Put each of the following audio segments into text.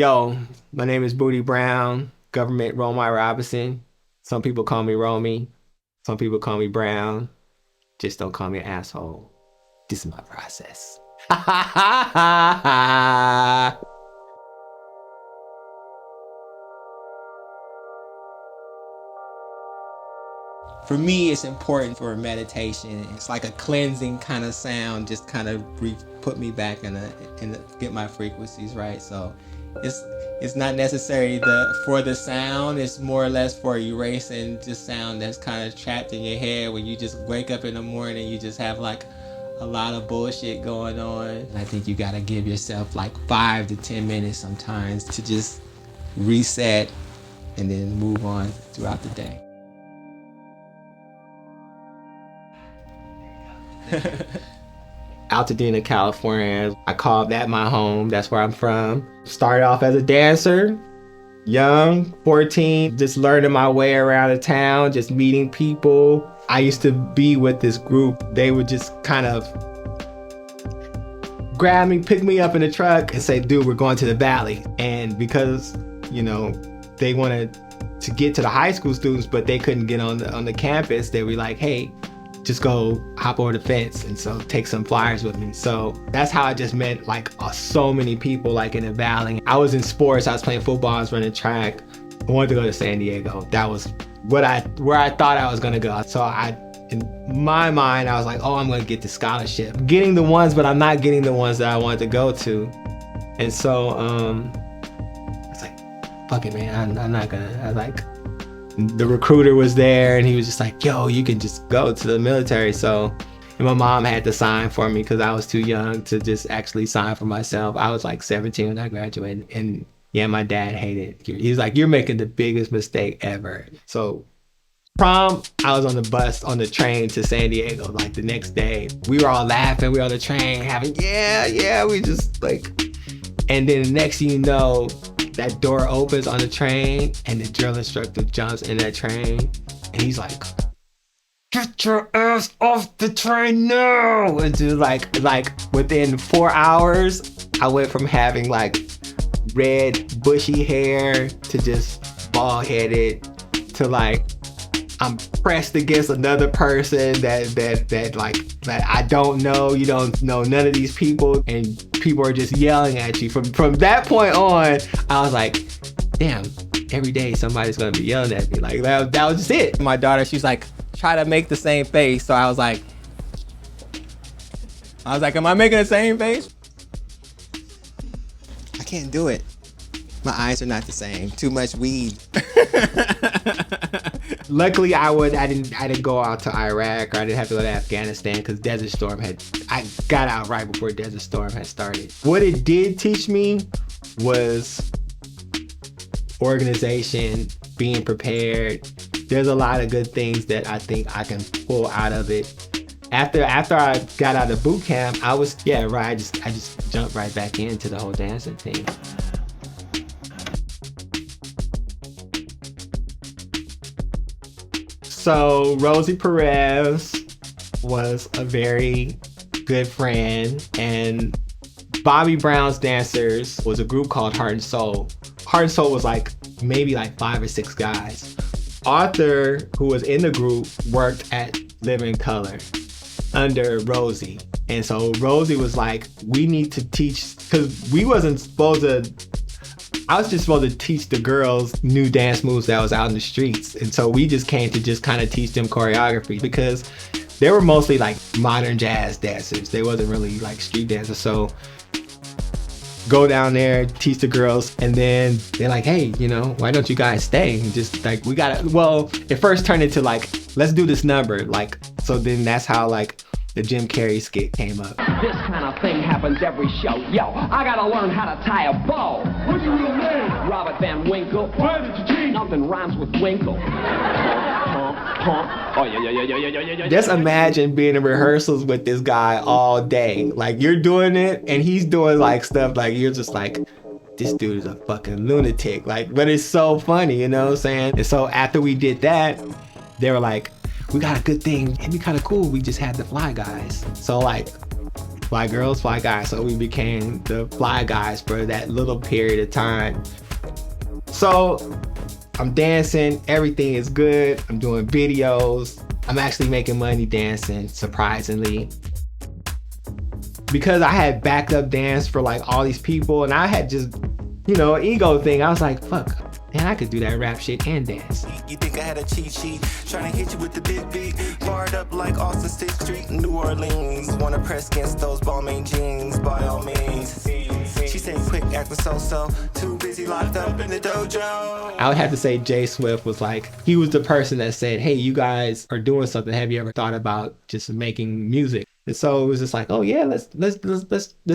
Yo, my name is Bootie Brown, government Romai Robinson. Some people call me Romy. Some people call me Brown. Just don't call me an asshole. This is my process. For me, it's important for meditation. It's like a cleansing kind of sound, just kind of put me back in get my frequencies right. So it's not necessary for the sound. It's more or less for erasing just sound that's kind of trapped in your head when you just wake up in the morning. You just have like a lot of bullshit going on. I think you gotta give yourself like 5 to 10 minutes sometimes to just reset and then move on throughout the day. Altadena, California. I call that my home. That's where I'm from. Started off as a dancer, young, 14, just learning my way around the town, just meeting people. I used to be with this group. They would just kind of grab me, pick me up in the truck and say, dude, we're going to the valley. And because, you know, they wanted to get to the high school students, but they couldn't get on the campus, they were like, hey, just go hop over the fence and so take some flyers with me. So that's how I just met like so many people like in the valley. I was in sports, I was playing football, I was running track. I wanted to go to San Diego. That was where I thought I was gonna go. So in my mind, I was like, oh, I'm gonna get the scholarship. I'm getting the ones, but I'm not getting the ones that I wanted to go to. And so I was like, fuck it, man, I'm not gonna, I like, the recruiter was there and he was just like, yo, you can just go to the military. So, and my mom had to sign for me because I was too young to just actually sign for myself. I was like 17 when I graduated, and yeah, my dad hated it. He was like, you're making the biggest mistake ever. So prom, I was on the bus, on the train to San Diego, like the next day. We were all laughing, we were on the train having, yeah, we just like, and then the next thing you know, that door opens on the train and the drill instructor jumps in that train and he's like, get your ass off the train now. And just like within 4 hours, I went from having like red bushy hair to just bald headed to like, I'm pressed against another person that I don't know. You don't know none of these people, and people are just yelling at you. From that point on, I was like, damn, every day somebody's gonna be yelling at me. Like that was just it. My daughter, she's like, try to make the same face. So I was like, am I making the same face? I can't do it. My eyes are not the same. Too much weed. Luckily, I didn't go out to Iraq, or I didn't have to go to Afghanistan because Desert Storm I got out right before Desert Storm had started. What it did teach me was organization, being prepared. There's a lot of good things that I think I can pull out of it. After I got out of boot camp, I just jumped right back into the whole dancing thing. So Rosie Perez was a very good friend, and Bobby Brown's dancers was a group called Heart and Soul. Heart and Soul was like maybe like 5 or 6 guys. Arthur, who was in the group, worked at Living Color under Rosie. And so Rosie was like, we need to teach, because I was just supposed to teach the girls new dance moves that was out in the streets. And so we just came to just kind of teach them choreography, because they were mostly like modern jazz dancers. They wasn't really like street dancers. So go down there, teach the girls, and then they're like, hey, you know, why don't you guys stay? And just like, it first turned into like, let's do this number. Like, so then that's how like the Jim Carrey skit came up. This kind of thing happens every show. Yo, I gotta learn how to tie a bow. What's your real name? Robert Van Winkle. Why did you cheat? Nothing rhymes with Winkle. Oh, yeah. Just imagine being in rehearsals with this guy all day. Like, you're doing it and he's doing like stuff like, you're just like, this dude is a fucking lunatic. Like, but it's so funny, you know what I'm saying? And so after we did that, they were like, we got a good thing. It'd be kind of cool. We just had the fly guys. So like, fly girls, fly guys. So we became the fly guys for that little period of time. So I'm dancing, everything is good. I'm doing videos. I'm actually making money dancing, surprisingly. Because I had backed up dance for like all these people, and I had just, you know, an ego thing. I was like, fuck, man, I could do that rap shit and dance. You think I had a cheat sheet? Trying to hit you with the big beat. Barred up like Austin 6th Street in New Orleans. Wanna press against those Balmain jeans, by all means. She said quick, acting so-so. Too busy locked up in the dojo. I would have to say Jay Swift was like, he was the person that said, hey, you guys are doing something. Have you ever thought about just making music? And so it was just like, oh yeah, let's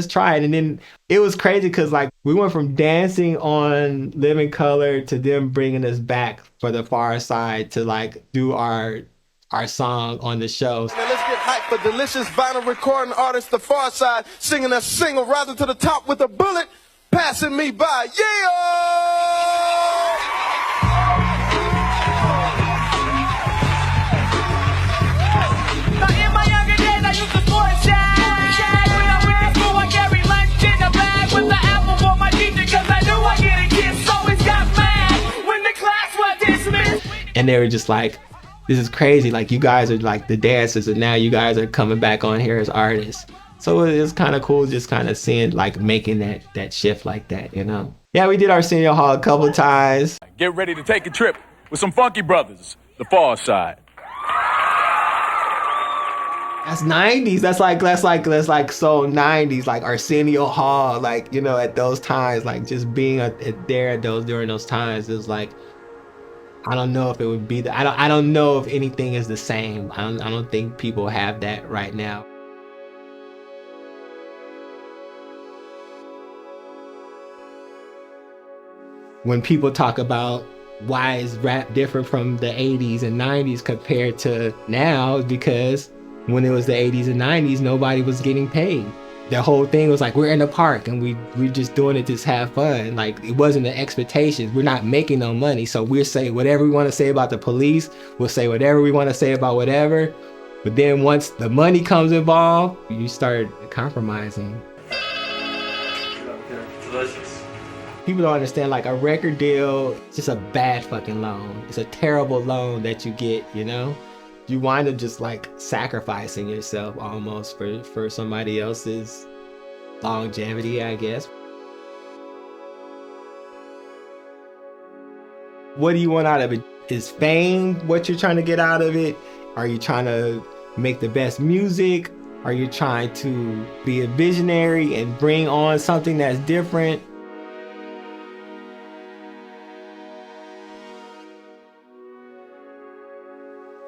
try it. And then it was crazy because like we went from dancing on Living Color to them bringing us back for the Pharcyde to like do our song on the show. Now let's get hyped for delicious vinyl recording artist The Pharcyde singing a single rising to the top with a bullet passing me by. Yeah! Now in my younger days I used to sport shag. When I went to school I carried lunch in a bag with the apple for my teacher cause I knew I get a kiss. Always got mad when the class was dismissed. And they were just like, this is crazy. Like you guys are like the dancers and now you guys are coming back on here as artists. So it was kind of cool just kind of seeing like making that shift like that, you know? Yeah, we did Arsenio Hall a couple times. Get ready to take a trip with some funky brothers, the Pharcyde. That's 90s. That's like so 90s, like Arsenio Hall, like, you know, at those times, like just being there during those times, it was like, I don't know if it would be I don't know if anything is the same. I don't think people have that right now. When people talk about why is rap different from the 80s and 90s compared to now, because when it was the 80s and 90s, nobody was getting paid. The whole thing was like, we're in the park and we're just doing it to just have fun. Like, it wasn't the expectations. We're not making no money. So we'll say whatever we want to say about the police. We'll say whatever we want to say about whatever. But then once the money comes involved, you start compromising. Delicious. People don't understand, like, a record deal is just a bad fucking loan. It's a terrible loan that you get, you know? You wind up just like sacrificing yourself almost for somebody else's longevity, I guess. What do you want out of it? Is fame what you're trying to get out of it? Are you trying to make the best music? Are you trying to be a visionary and bring on something that's different?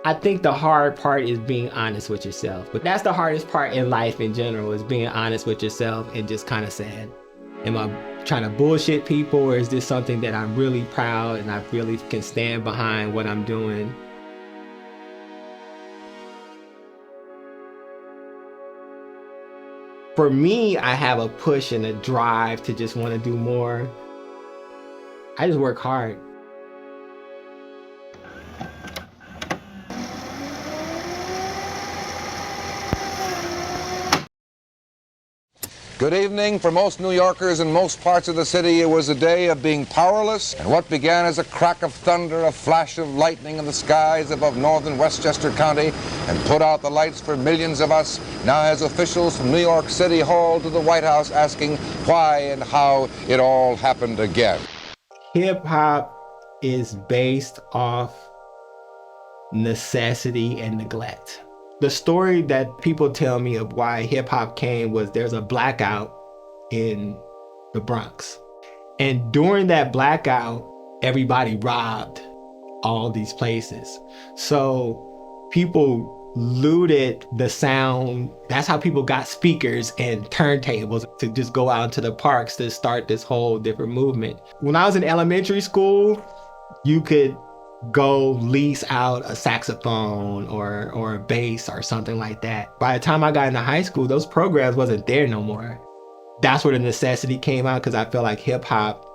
I think the hard part is being honest with yourself. But that's the hardest part in life in general, is being honest with yourself and just kind of saying, am I trying to bullshit people, or is this something that I'm really proud and I really can stand behind what I'm doing? For me, I have a push and a drive to just want to do more. I just work hard. Good evening. For most New Yorkers in most parts of the city, it was a day of being powerless, and what began as a crack of thunder, a flash of lightning in the skies above northern Westchester County, and put out the lights for millions of us, now has officials from New York City Hall to the White House asking why and how it all happened again. Hip-hop is based off necessity and neglect. The story that people tell me of why hip-hop came was there's a blackout in the Bronx. And during that blackout, everybody robbed all these places. So people looted the sound. That's how people got speakers and turntables to just go out into the parks to start this whole different movement. When I was in elementary school, you could go lease out a saxophone or a bass or something like that. By the time I got into high school, those programs wasn't there no more. That's where the necessity came out, because I feel like hip hop,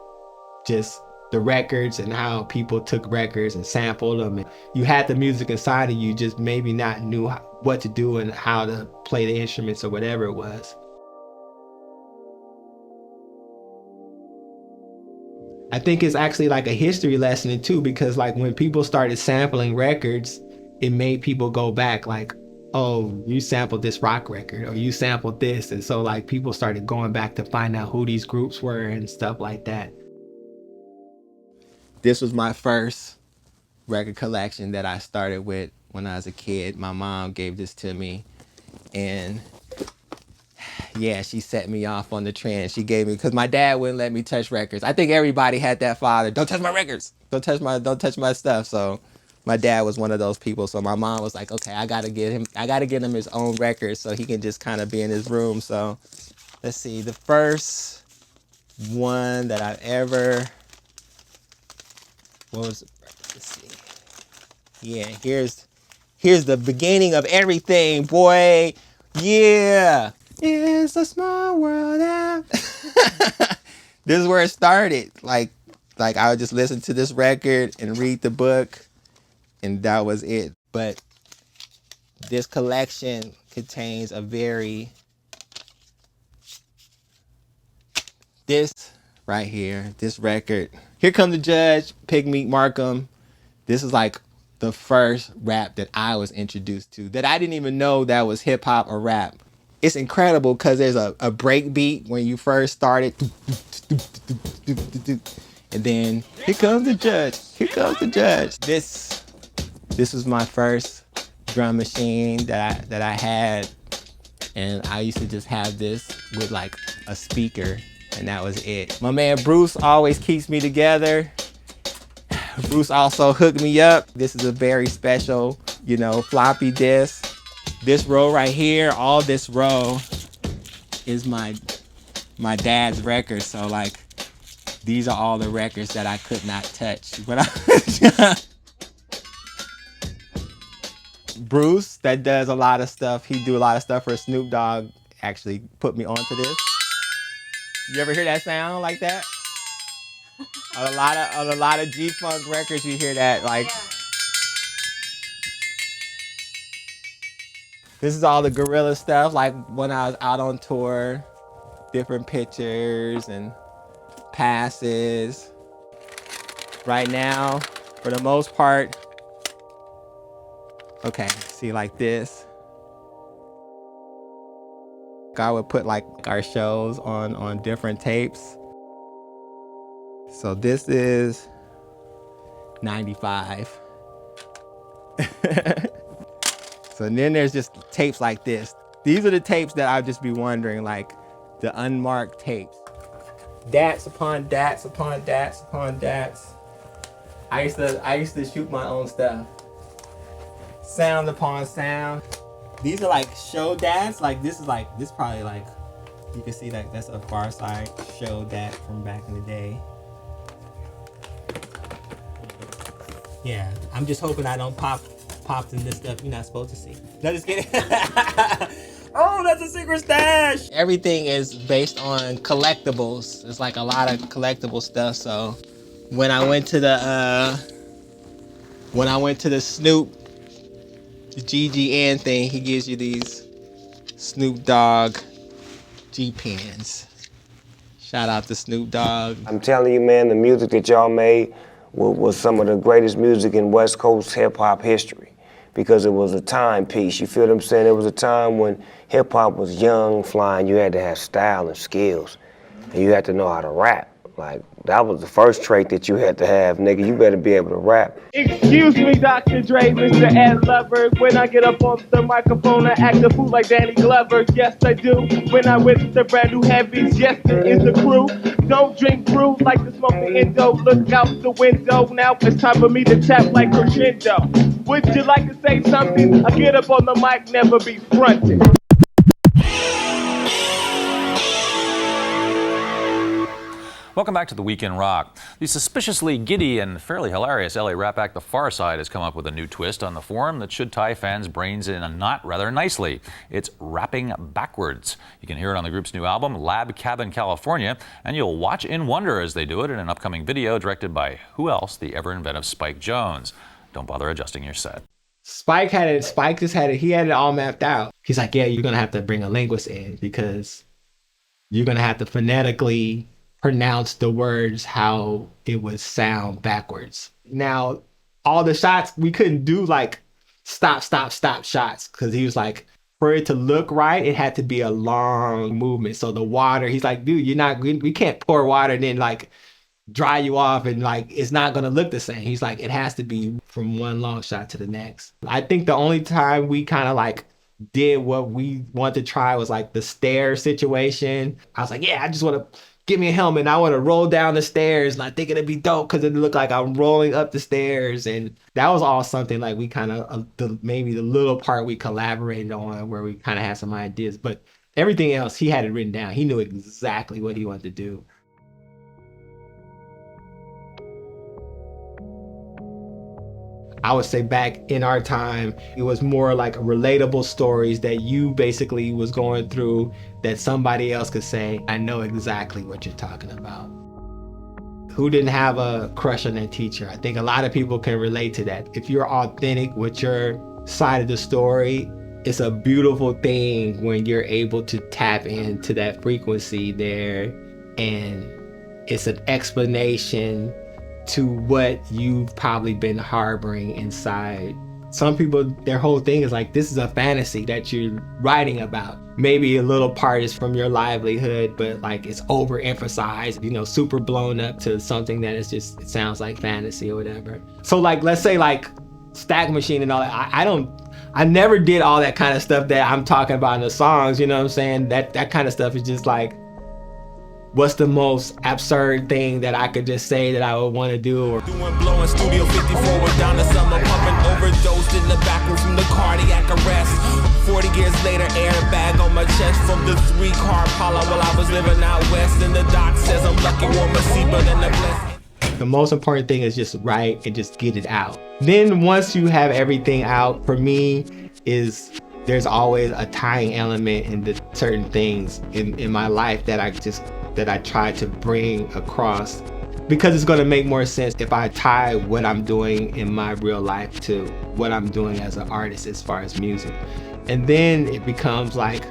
just the records and how people took records and sampled them. And you had the music inside of you, just maybe not knew what to do and how to play the instruments or whatever it was. I think it's actually like a history lesson too, because like when people started sampling records, it made people go back like, oh, you sampled this rock record or you sampled this. And so like people started going back to find out who these groups were and stuff like that. This was my first record collection that I started with when I was a kid. My mom gave this to me, and yeah, she set me off on the trend. She gave me, because my dad wouldn't let me touch records. I think everybody had that father. Don't touch my records. Don't touch my stuff. So my dad was one of those people. So my mom was like, okay, I gotta get him his own records so he can just kind of be in his room. So let's see, the first one that I ever, let's see. Yeah, here's the beginning of everything, boy. Yeah. It's a small world out. This is where it started. Like I would just listen to this record and read the book, and that was it. But this collection contains this right here, this record. Here Come the Judge, Pigmeat Markham. This is like the first rap that I was introduced to, that I didn't even know that was hip hop or rap. It's incredible because there's a break beat when you first started. And then here comes the judge. Here comes the judge. This was my first drum machine that I had. And I used to just have this with like a speaker, and that was it. My man Bruce always keeps me together. Bruce also hooked me up. This is a very special, floppy disk. This row right here, all this row is my dad's records. So like, these are all the records that I could not touch. But Bruce, that does a lot of stuff. He do a lot of stuff for Snoop Dogg. Actually put me onto this. You ever hear that sound like that? On a lot of G-Funk records, you hear that like. Yeah. This is all the Gorillaz stuff, like when I was out on tour, different pictures and passes. Right now, for the most part, okay, see like this. I would put like our shows on different tapes. So this is 95. So then there's just tapes like this. These are the tapes that I'd just be wondering, like the unmarked tapes. Dats upon dats upon dats upon dats. I used to shoot my own stuff. Sound upon sound. These are like show dats. Like this probably like, you can see like that's a Pharcyde show dat from back in the day. Yeah, I'm just hoping I don't popped in this stuff you're not supposed to see. No, just kidding. Oh, that's a secret stash. Everything is based on collectibles. It's like a lot of collectible stuff. So when I went to the Snoop, the GGN thing, he gives you these Snoop Dogg G-Pens. Shout out to Snoop Dogg. I'm telling you, man, the music that y'all made was some of the greatest music in West Coast hip-hop history, because it was a timepiece. You feel what I'm saying? It was a time when hip-hop was young, flying. You had to have style and skills, and you had to know how to rap. Like, that was the first trait that you had to have, nigga. You better be able to rap. Excuse me, Dr. Dre, Mr. Ed Lover. When I get up on the microphone, I act a fool like Danny Glover. Yes, I do. When I whip the brand new heavies, yes, it is the crew. Don't drink brew like the smoking Indo. Look out the window. Now it's time for me to tap like crescendo. Would you like to say something? I get up on the mic, never be fronted. Welcome back to the Week in Rock. The suspiciously giddy and fairly hilarious LA rap act The Pharcyde has come up with a new twist on the form that should tie fans' brains in a knot rather nicely. It's rapping backwards. You can hear it on the group's new album, Lab Cabin, California, and you'll watch in wonder as they do it in an upcoming video directed by who else? The ever-inventive Spike Jonze. Don't bother adjusting your set. Spike just had it, he had it all mapped out. He's like, yeah, you're gonna have to bring a linguist in because you're gonna have to phonetically pronounce the words how it would sound backwards. Now, all the shots, we couldn't do like stop shots, because he was like, for it to look right, it had to be a long movement. So the water, he's like, dude, we can't pour water and then like dry you off and like it's not gonna look the same. He's like, it has to be from one long shot to the next. I think the only time we kind of like did what we wanted to try was like the stair situation. I was like, yeah, I just want to give me a helmet and I want to roll down the stairs, and I think it'd be dope because it looked like I'm rolling up the stairs. And that was all something like we kind of maybe the little part we collaborated on where we kind of had some ideas, but everything else he had it written down. He knew exactly what he wanted to do. I would say back in our time, it was more like relatable stories that you basically was going through that somebody else could say, I know exactly what you're talking about. Who didn't have a crush on their teacher? I think a lot of people can relate to that. If you're authentic with your side of the story, it's a beautiful thing when you're able to tap into that frequency there, and it's an explanation to what you've probably been harboring inside. Some people, their whole thing is like, this is a fantasy that you're writing about. Maybe a little part is from your livelihood, but like it's overemphasized, super blown up to something that is just, it sounds like fantasy or whatever. So like, let's say like Stack Machine and all that, I never did all that kind of stuff that I'm talking about in the songs, you know what I'm saying? That kind of stuff is just like, what's the most absurd thing that I could just say that I would want to do? Or doing blowing Studio 54 with Donna Summer, pumping overdosed in the back room from the cardiac arrest. 40 years later, airbag on my chest from the 3-car Impala while I was living out west. And the doc says I'm lucky, warm a seatbelt and a blessing. The most important thing is just write and just get it out. Then once you have everything out, for me, there's always a tying element in the certain things in my life that I try to bring across, because it's going to make more sense if I tie what I'm doing in my real life to what I'm doing as an artist as far as music. And then it becomes like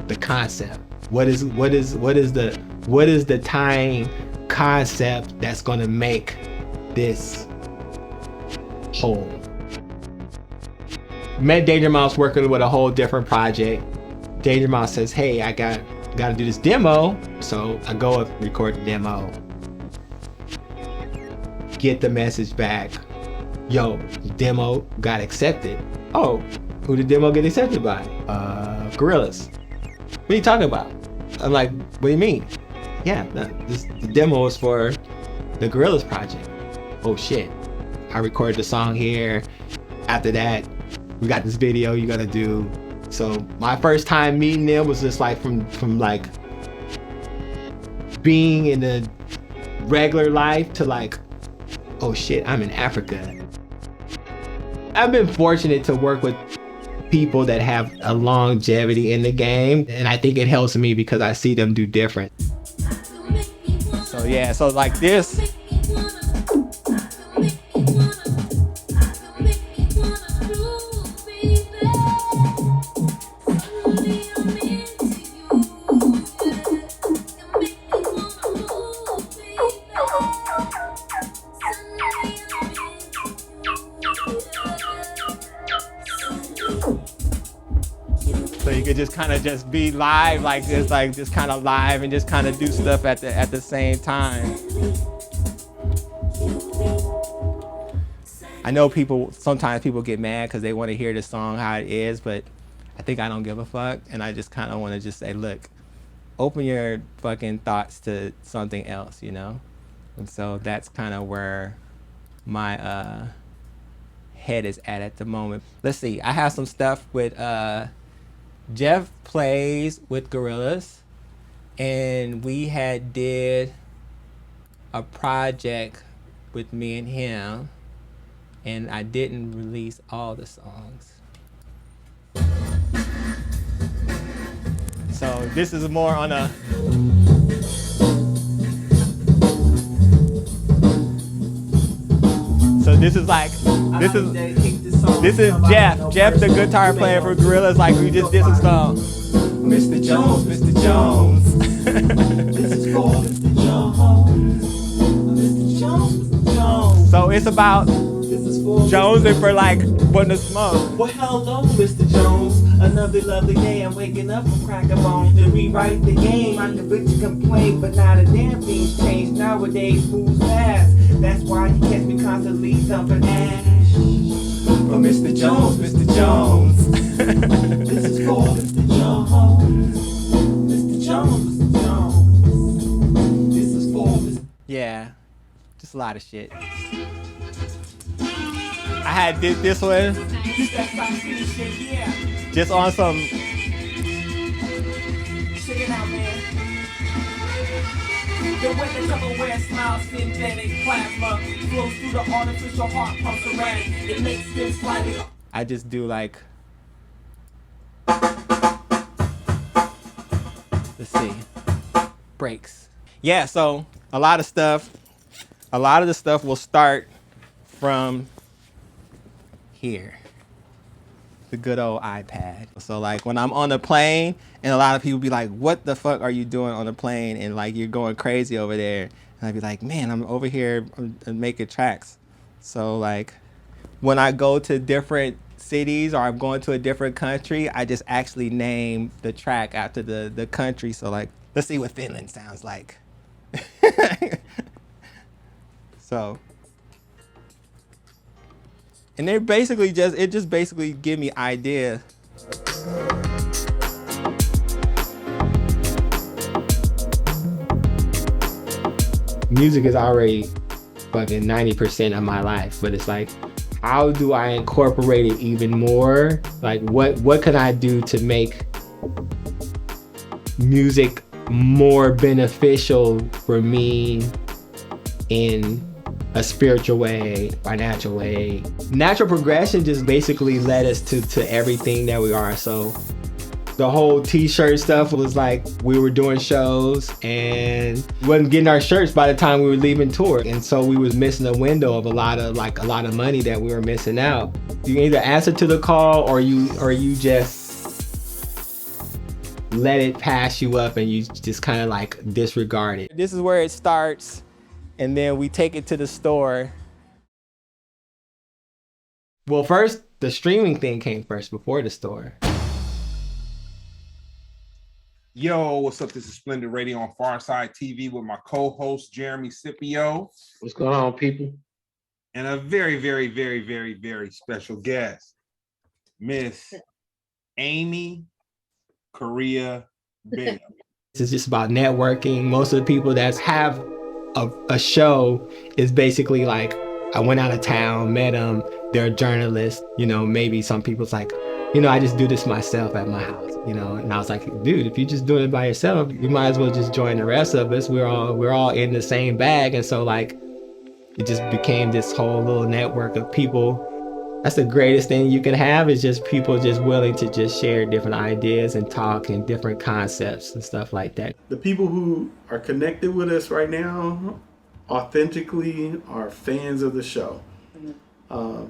the concept. What is the tying concept that's going to make this whole? Met Danger Mouse working with a whole different project. Danger Mouse says, hey, I got to do this demo. So I go and record the demo, get the message back. Yo, demo got accepted. Oh, who did the demo get accepted by? Gorillaz. What are you talking about? I'm like, what do you mean? Yeah, the demo is for the Gorillaz project. Oh shit. I recorded the song here. After that, we got this video you gotta do. So my first time meeting them was just like from like being in the regular life to like, oh shit, I'm in Africa. I've been fortunate to work with people that have a longevity in the game, and I think it helps me because I see them do different. So yeah, so like this. So you could just kind of just be live like this, like just kind of live and just kind of do stuff at the same time. I know sometimes people get mad because they want to hear the song how it is, but I think I don't give a fuck, and I just kind of want to just say, look, open your fucking thoughts to something else, you know? And so that's kind of where my head is at the moment. Let's see, I have some stuff with Jeff plays with Gorillaz, and we had did a project with me and him, and I didn't release all the songs. So this is more on a so this is like this is Jeff the guitar player for Gorillaz. Like we just did some stuff. Mr. Jones, Mr. Jones. This is for Mr. Jones. Mr. Jones, Mr. Jones. So it's about This is for Jones and for like wanting to smoke. Well, hello, Mr. Jones. Another lovely day. I'm waking up from crack a bone to rewrite the game. I can bitch and complain, but not a damn thing's changed. Nowadays, moves fast. That's why you catch me constantly thumping ash. But Mr. Jones, Mr. Jones. This is for Mr. Jones. Mr. Jones, Mr. Jones. This is for Mr. Yeah, just a lot of shit. I had this one This that South City shit, yeah. just on some. Check it out, man. The way the Tupperware smiles, synthetic plasma flows through the artificial heart pumps around. It makes them slightly. I just do like. Let's see. Breaks. Yeah, so a lot of the stuff will start from here. The good old iPad. So like when I'm on the plane and a lot of people be like, what the fuck are you doing on the plane? And like you're going crazy over there. And I'd be like, man, I'm over here making tracks. So like when I go to different cities or I'm going to a different country, I just actually name the track after the country. So like, let's see what Finland sounds like. So. And they're basically just basically give me ideas. Music is already fucking 90% of my life, but it's like, how do I incorporate it even more? Like what can I do to make music more beneficial for me in a spiritual way, financial way. Natural progression just basically led us to everything that we are. So the whole t-shirt stuff was like, we were doing shows and we wasn't getting our shirts by the time we were leaving tour. And so we was missing a window of a lot of money that we were missing out. You either answer to the call or you just let it pass you up and you just kind of like disregard it. This is where it starts. And then we take it to the store. Well, first, the streaming thing came first before the store. Yo, what's up? This is Splendid Radio on PharcydeTV with my co-host, Jeremy Scipio. What's going on, people? And a very, very, very, very, very special guest, Miss Amy Korea Bell. This is just about networking. Most of the people that have a show is basically like, I went out of town, met them, they're a journalist, you know, maybe some people's like, you know, I just do this myself at my house, you know, and I was like, dude, if you're just doing it by yourself, you might as well just join the rest of us. We're all in the same bag. And so like, it just became this whole little network of people. That's the greatest thing you can have, is just people just willing to just share different ideas and talk and different concepts and stuff like that. The people who are connected with us right now authentically are fans of the show. I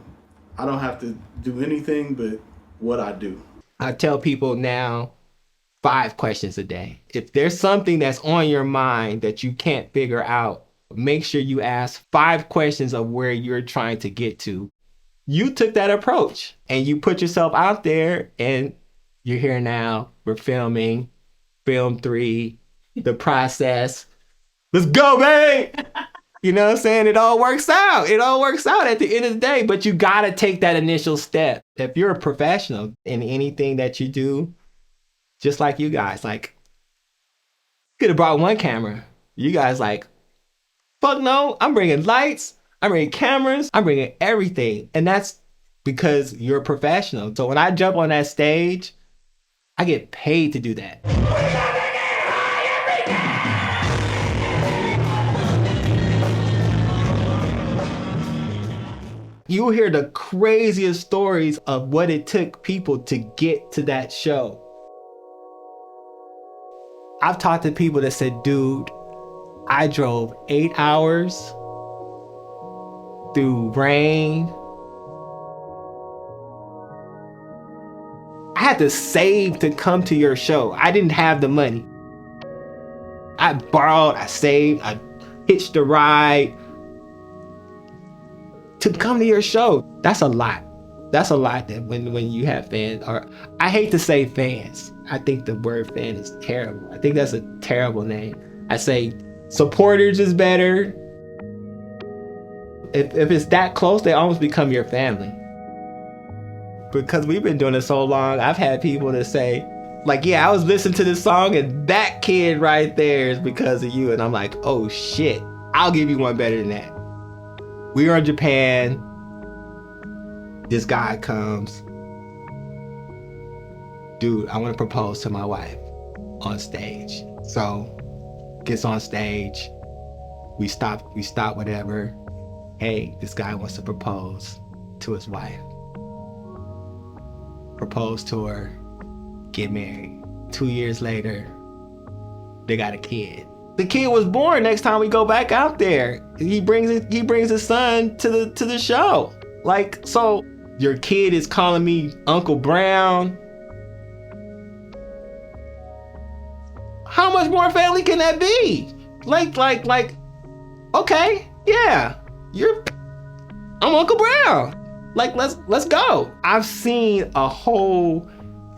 don't have to do anything but what I do. I tell people now 5 questions a day. If there's something that's on your mind that you can't figure out, make sure you ask 5 questions of where you're trying to get to. You took that approach and you put yourself out there and you're here now. We're filming, film 3, the process. Let's go, babe. You know what I'm saying? It all works out. It all works out at the end of the day, but you gotta take that initial step. If you're a professional in anything that you do, just like you guys, like, could have brought one camera. You guys like, fuck no, I'm bringing lights. I'm bringing cameras, I'm bringing everything. And that's because you're a professional. So when I jump on that stage, I get paid to do that. You will hear the craziest stories of what it took people to get to that show. I've talked to people that said, dude, I drove 8 hours through rain. I had to save to come to your show. I didn't have the money. I borrowed, I saved, I hitched a ride to come to your show. That's a lot. That's a lot that when you have fans, or I hate to say fans. I think the word fan is terrible. I think that's a terrible name. I say supporters is better. If it's that close, they almost become your family. Because we've been doing it so long, I've had people that say, like, yeah, I was listening to this song and that kid right there is because of you. And I'm like, oh shit, I'll give you one better than that. We are in Japan. This guy comes. Dude, I want to propose to my wife on stage. So, gets on stage. We stop whatever. Hey, this guy wants to propose to his wife. Propose to her, get married. 2 years later, they got a kid. The kid was born next time we go back out there. He brings his son to the show. Like, so your kid is calling me Uncle Brown. How much more family can that be? Like, okay, yeah, I'm Uncle Brown. Like, let's go. I've seen a whole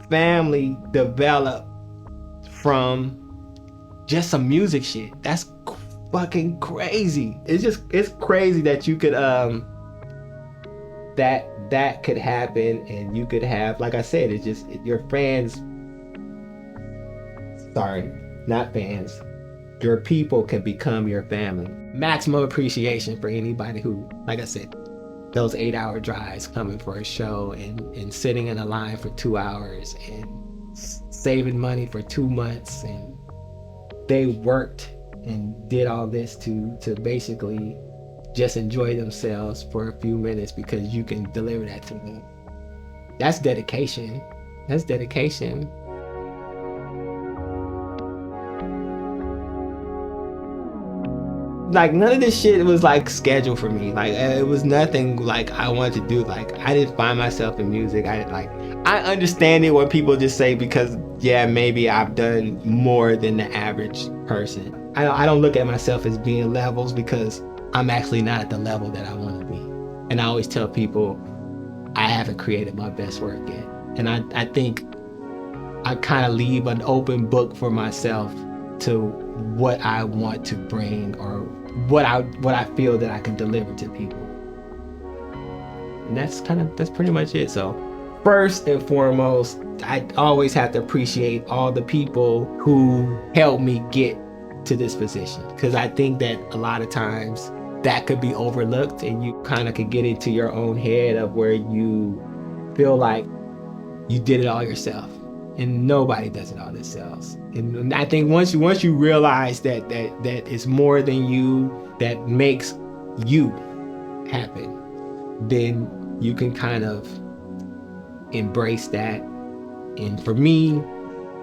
family develop from just some music shit. That's fucking crazy. It's crazy that you could that could happen, and you could have, like I said, it's just your fans. Sorry, not fans. Your people can become your family. Maximum appreciation for anybody who, like I said, those 8-hour drives coming for a show and sitting in a line for 2 hours and saving money for 2 months, and they worked and did all this to basically just enjoy themselves for a few minutes because you can deliver that to them. That's dedication. That's dedication. Like, none of this shit was like scheduled for me. Like, it was nothing like I wanted to do. Like, I didn't find myself in music. I understand it when people just say, because yeah, maybe I've done more than the average person. I don't look at myself as being levels, because I'm actually not at the level that I want to be. And I always tell people I haven't created my best work yet. And I think I kind of leave an open book for myself to what I want to bring, or what I feel that I can deliver to people. And that's pretty much it. So first and foremost, I always have to appreciate all the people who helped me get to this position, because I think that a lot of times that could be overlooked, and you kind of could get into your own head of where you feel like you did it all yourself, and nobody does it all themselves. And I think once you realize that it's more than you that makes you happen, then you can kind of embrace that. And for me,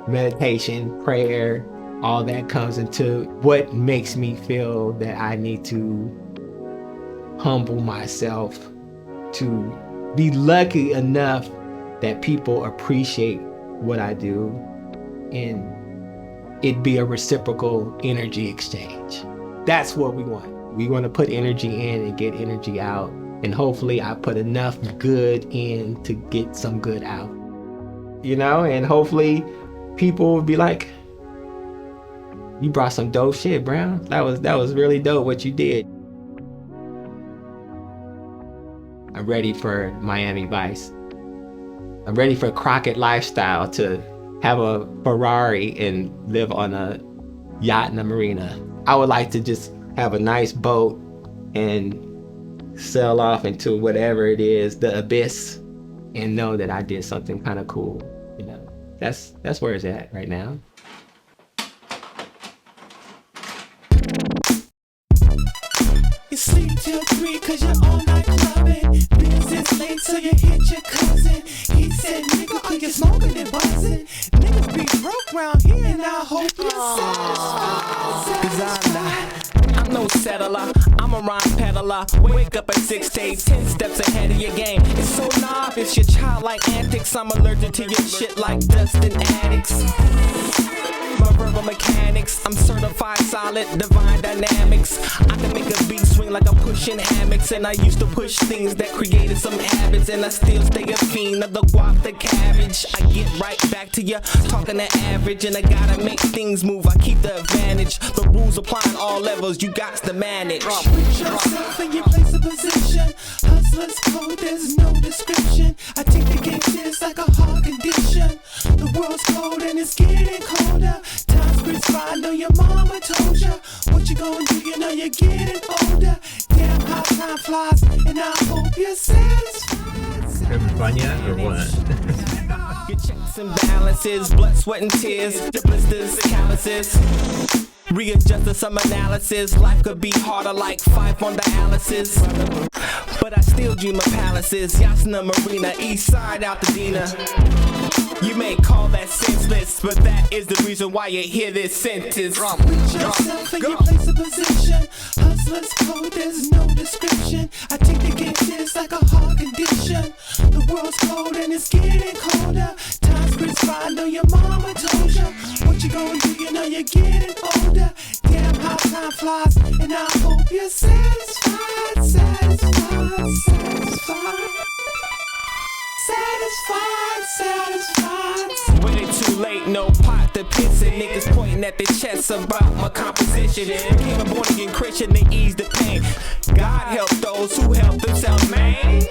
meditation, prayer, all that comes into what makes me feel that I need to humble myself to be lucky enough that people appreciate what I do, and it be a reciprocal energy exchange. That's what we want. We want to put energy in and get energy out, and hopefully I put enough good in to get some good out. You know, and hopefully people will be like, you brought some dope shit, Brown. That was really dope what you did. I'm ready for Miami Vice. I'm ready for Crockett lifestyle, to have a Ferrari and live on a yacht in a marina. I would like to just have a nice boat and sail off into whatever it is, the abyss, and know that I did something kind of cool. You know, that's where it's at right now. You sleep till 3 cause you're all night clubbing. Business late so you hit your cousin. He said, nigga, are you smoking and buzzing? Niggas be broke round here and I hope you're satisfied. Cause I'm I'm no settler, I'm a rhyme peddler. Wake up at 6 to 8, 10 steps ahead of your game. It's so novice, your childlike antics. I'm allergic to your shit like dust and addicts. My verbal mechanics, I'm certified solid, divine dynamics. I can make a beat swing like I'm pushing hammocks. And I used to push things that created some habits. And I still stay a fiend of the guap, the cabbage. I get right back to you, talking the average. And I gotta make things move, I keep the advantage. The rules apply on all levels, you got to manage. Put yourself in your place of position. Hustler's code, there's no description. I take the game serious like a hard condition. The world's cold and it's getting colder. Time's crisp, I know your mama told ya. What you gonna do, you know you're getting older. Damn how time flies, and I hope you're satisfied. Having fun yet, or what? Your checks and balances, blood, sweat, and tears. The blisters, the calluses. Readjust to some analysis. Life could be harder like 5 on dialysis. But I still dream of palaces. Yachts in the marina, east side out the Dina. You may call that senseless, but that is the reason why you hear this sentence. Put yourself in your place of position. Hustler's code, there's no description. I take the game serious like a hard condition. The world's cold and it's getting colder. Time's crisp, I know your mama told ya. What you gonna do, you know you're getting older. Damn how time flies, and I hope you're satisfied, satisfied, satisfied. Satisfied, satisfied. When it's too late, no pot to piss and niggas pointing at their chests about my composition. Became a born again Christian to ease the pain. God help those who help themselves, man.